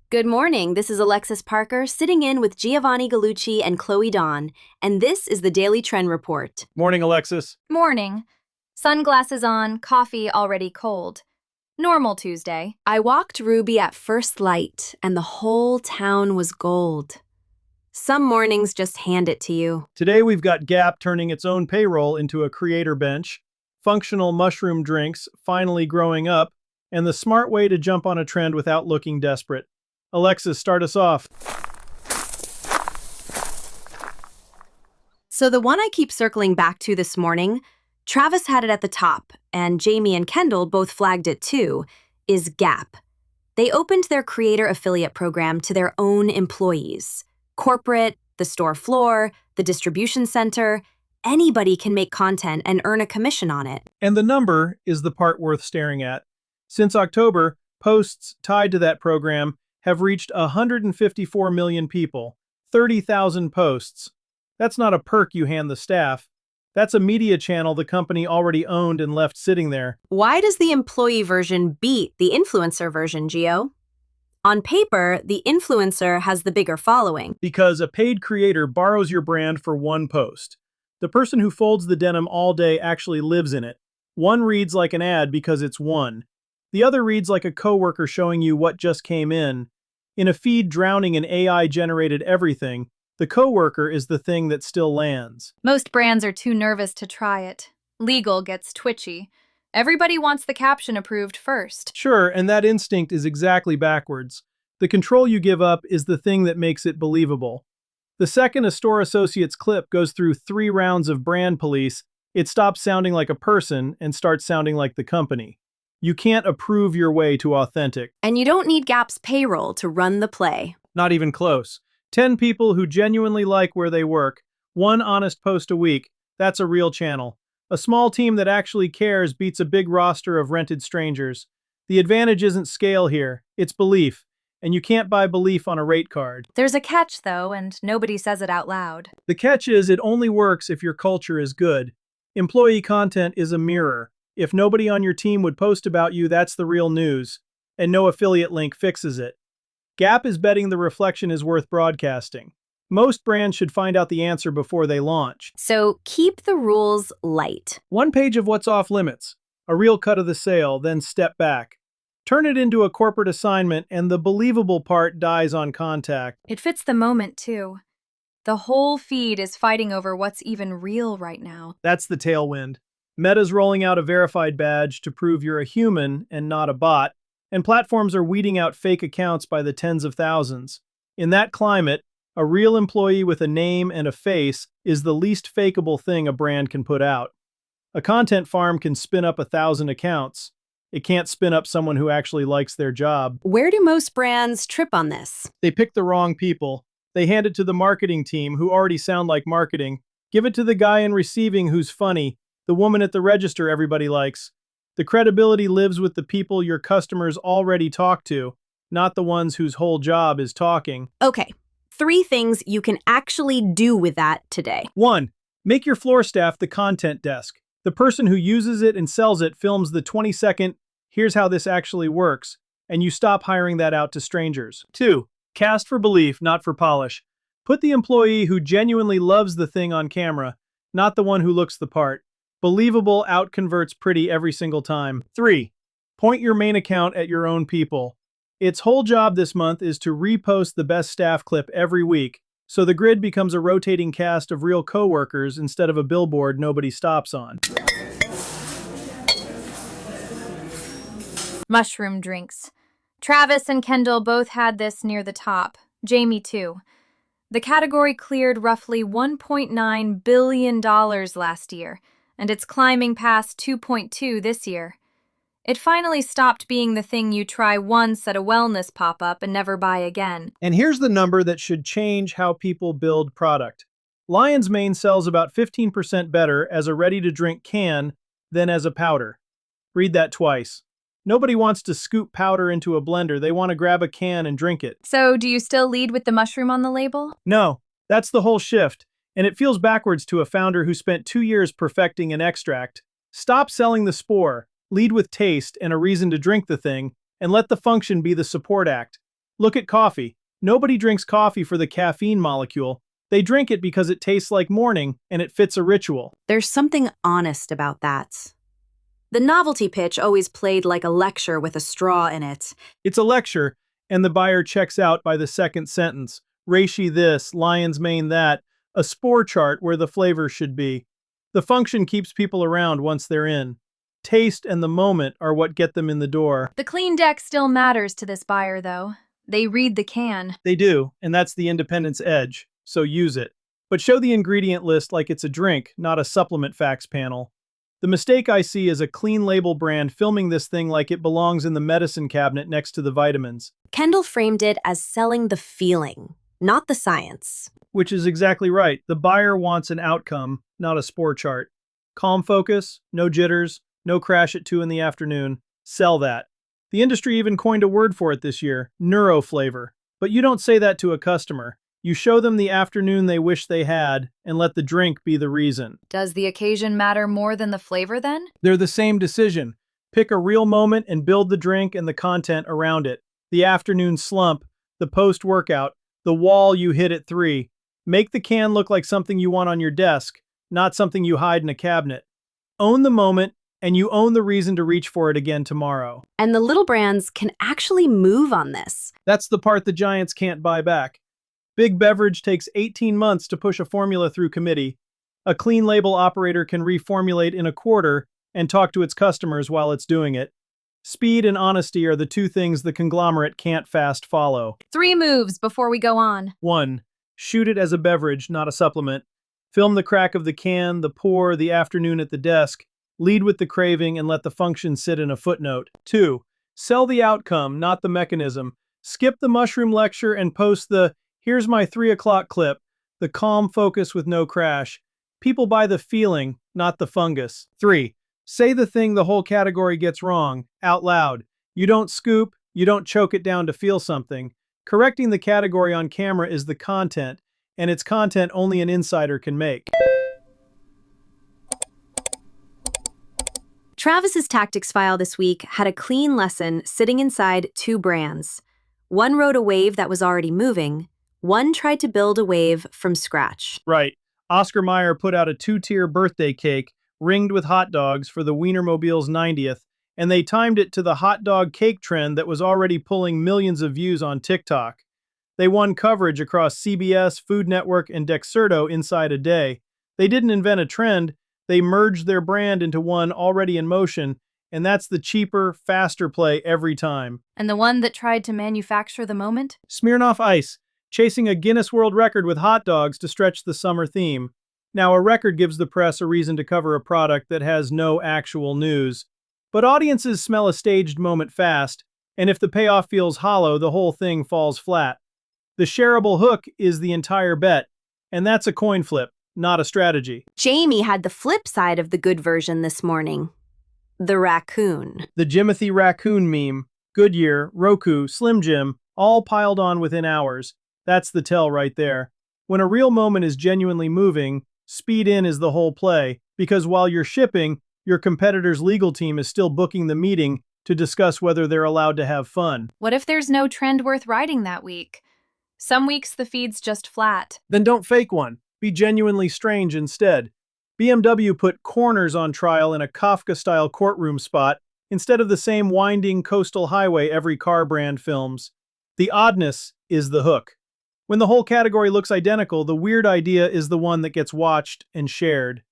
Good morning. This is Alexis Parker sitting in with Giovanni Gallucci and Chloe Dawn, and this is the Daily Trend Report. Morning, Alexis. Morning. Sunglasses on, coffee already cold. Normal Tuesday. I walked Ruby at first light, and the whole town was gold. Some mornings just hand it to you. Today we've got Gap turning its own payroll into a creator bench, functional mushroom drinks finally growing up, and the smart way to jump on a trend without looking desperate. Alexis, start us off. So the one I keep circling back to this morning, Travis had it at the top, and Jayme and Kendall both flagged it too, is Gap. They opened their creator affiliate program to their own employees. Corporate, the store floor, the distribution center, anybody can make content and earn a commission on it. And the number is the part worth staring at. Since October, posts tied to that program have reached 154 million people, 30,000 posts. That's not a perk you hand the staff. That's a media channel the company already owned and left sitting there. Why does the employee version beat the influencer version, Gio? On paper, the influencer has the bigger following. Because a paid creator borrows your brand for one post. The person who folds the denim all day actually lives in it. One reads like an ad because it's one. The other reads like a coworker showing you what just came in. In a feed drowning in AI-generated everything, the coworker is the thing that still lands. Most brands are too nervous to try it. Legal gets twitchy. Everybody wants the caption approved first. Sure, and that instinct is exactly backwards. The control you give up is the thing that makes it believable. The second a store associate's clip goes through 3 rounds of brand police, it stops sounding like a person and starts sounding like the company. You can't approve your way to authentic. And you don't need Gap's payroll to run the play. Not even close. 10 people who genuinely like where they work, 1 honest post a week, that's a real channel. A small team that actually cares beats a big roster of rented strangers. The advantage isn't scale here, it's belief. And you can't buy belief on a rate card. There's a catch, though, and nobody says it out loud. The catch is it only works if your culture is good. Employee content is a mirror. If nobody on your team would post about you, that's the real news. And no affiliate link fixes it. Gap is betting the reflection is worth broadcasting. Most brands should find out the answer before they launch. So keep the rules light. 1 page of what's off limits, a real cut of the sale, then step back. Turn it into a corporate assignment and the believable part dies on contact. It fits the moment, too. The whole feed is fighting over what's even real right now. That's the tailwind. Meta's rolling out a verified badge to prove you're a human and not a bot, and platforms are weeding out fake accounts by the tens of thousands. In that climate, a real employee with a name and a face is the least fakeable thing a brand can put out. A content farm can spin up 1,000 accounts. It can't spin up someone who actually likes their job. Where do most brands trip on this? They pick the wrong people. They hand it to the marketing team who already sound like marketing. Give it to the guy in receiving who's funny, the woman at the register everybody likes. The credibility lives with the people your customers already talk to, not the ones whose whole job is talking. Okay, 3 things you can actually do with that today. 1. Make your floor staff the content desk. The person who uses it and sells it films the 20-second, here's how this actually works, and you stop hiring that out to strangers. 2. Cast for belief, not for polish. Put the employee who genuinely loves the thing on camera, not the one who looks the part. Believable out-converts pretty every single time. 3. Point your main account at your own people. Its whole job this month is to repost the best staff clip every week, so the grid becomes a rotating cast of real coworkers instead of a billboard nobody stops on. Mushroom drinks. Travis and Kendall both had this near the top. Jayme, too. The category cleared roughly $1.9 billion last year, and it's climbing past 2.2 this year. It finally stopped being the thing you try once at a wellness pop-up and never buy again. And here's the number that should change how people build product. Lion's Mane sells about 15% better as a ready-to-drink can than as a powder. Read that twice. Nobody wants to scoop powder into a blender. They want to grab a can and drink it. So, do you still lead with the mushroom on the label? No, that's the whole shift. And it feels backwards to a founder who spent 2 years perfecting an extract. Stop selling the spore. Lead with taste and a reason to drink the thing, and let the function be the support act. Look at coffee. Nobody drinks coffee for the caffeine molecule. They drink it because it tastes like morning and it fits a ritual. There's something honest about that. The novelty pitch always played like a lecture with a straw in it. It's a lecture, and the buyer checks out by the second sentence. Reishi this, lion's mane that, a spore chart where the flavor should be. The function keeps people around once they're in. Taste and the moment are what get them in the door. The clean deck still matters to this buyer, though. They read the can. They do, and that's the independent's edge, so use it. But show the ingredient list like it's a drink, not a supplement facts panel. The mistake I see is a clean label brand filming this thing like it belongs in the medicine cabinet next to the vitamins. Kendall framed it as selling the feeling, not the science. Which is exactly right. The buyer wants an outcome, not a spore chart. Calm focus, no jitters, no crash at 2 in the afternoon. Sell that. The industry even coined a word for it this year, neuroflavor. But you don't say that to a customer. You show them the afternoon they wish they had and let the drink be the reason. Does the occasion matter more than the flavor then? They're the same decision. Pick a real moment and build the drink and the content around it. The afternoon slump, the post-workout, the wall you hit at 3. Make the can look like something you want on your desk, not something you hide in a cabinet. Own the moment, and you own the reason to reach for it again tomorrow. And the little brands can actually move on this. That's the part the giants can't buy back. Big Beverage takes 18 months to push a formula through committee. A clean label operator can reformulate in a quarter and talk to its customers while it's doing it. Speed and honesty are the two things the conglomerate can't fast follow. 3 moves before we go on. 1. Shoot it as a beverage, not a supplement. Film the crack of the can, the pour, the afternoon at the desk. Lead with the craving and let the function sit in a footnote. 2. Sell the outcome, not the mechanism. Skip the mushroom lecture and post the "here's my 3 o'clock clip," the calm focus with no crash. People buy the feeling, not the fungus. 3. Say the thing the whole category gets wrong, out loud. You don't scoop, you don't choke it down to feel something. Correcting the category on camera is the content, and it's content only an insider can make. Travis's tactics file this week had a clean lesson sitting inside 2 brands. One rode a wave that was already moving. One tried to build a wave from scratch. Right. Oscar Mayer put out a 2-tier birthday cake ringed with hot dogs for the Wienermobile's 90th, and they timed it to the hot dog cake trend that was already pulling millions of views on TikTok. They won coverage across CBS, Food Network, and Dexerto inside a day. They didn't invent a trend, they merged their brand into one already in motion, and that's the cheaper, faster play every time. And the one that tried to manufacture the moment? Smirnoff Ice, chasing a Guinness World Record with hot dogs to stretch the summer theme. Now, a record gives the press a reason to cover a product that has no actual news. But audiences smell a staged moment fast, and if the payoff feels hollow, the whole thing falls flat. The shareable hook is the entire bet, and that's a coin flip, not a strategy. Jayme had the flip side of the good version this morning. The raccoon. The Jimothy raccoon meme, Goodyear, Roku, Slim Jim, all piled on within hours. That's the tell right there. When a real moment is genuinely moving, speed in is the whole play, because while you're shipping, your competitor's legal team is still booking the meeting to discuss whether they're allowed to have fun. What if there's no trend worth riding that week? Some weeks the feed's just flat. Then don't fake one. Be genuinely strange instead. BMW put corners on trial in a Kafka-style courtroom spot instead of the same winding coastal highway every car brand films. The oddness is the hook. When the whole category looks identical, the weird idea is the one that gets watched and shared.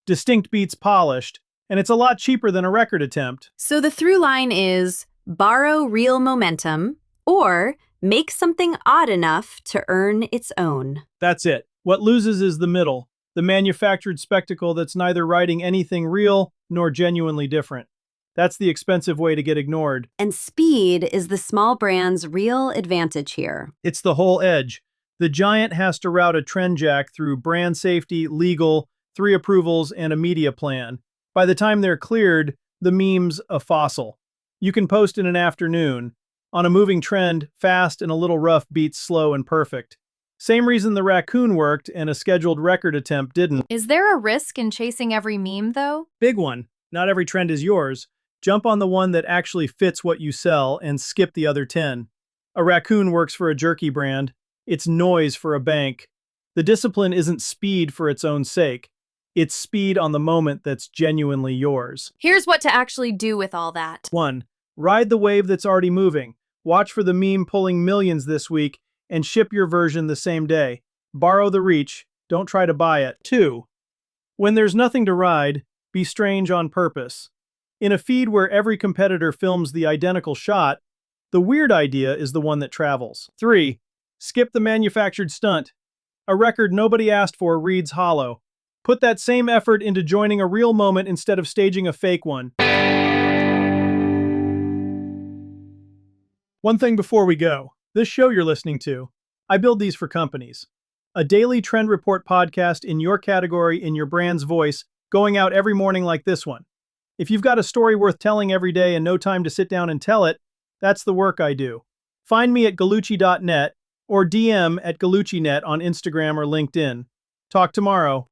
Distinct beats polished, and it's a lot cheaper than a record attempt. So the through line is borrow real momentum or make something odd enough to earn its own. That's it. What loses is the middle, the manufactured spectacle that's neither writing anything real nor genuinely different. That's the expensive way to get ignored. And speed is the small brand's real advantage here. It's the whole edge. The giant has to route a trend jack through brand safety, legal, 3 approvals, and a media plan. By the time they're cleared, the meme's a fossil. You can post in an afternoon. On a moving trend, fast and a little rough beats slow and perfect. Same reason the raccoon worked and a scheduled record attempt didn't. Is there a risk in chasing every meme, though? Big one. Not every trend is yours. Jump on the one that actually fits what you sell and skip the other 10. A raccoon works for a jerky brand. It's noise for a bank. The discipline isn't speed for its own sake. It's speed on the moment that's genuinely yours. Here's what to actually do with all that. 1. Ride the wave that's already moving. Watch for the meme pulling millions this week and ship your version the same day. Borrow the reach. Don't try to buy it. 2. When there's nothing to ride, be strange on purpose. In a feed where every competitor films the identical shot, the weird idea is the one that travels. 3. Skip the manufactured stunt. A record nobody asked for reads hollow. Put that same effort into joining a real moment instead of staging a fake one. One thing before we go. This show you're listening to, I build these for companies. A daily trend report podcast in your category, in your brand's voice, going out every morning like this one. If you've got a story worth telling every day and no time to sit down and tell it, that's the work I do. Find me at gallucci.net or DM at galluccinet on Instagram or LinkedIn. Talk tomorrow.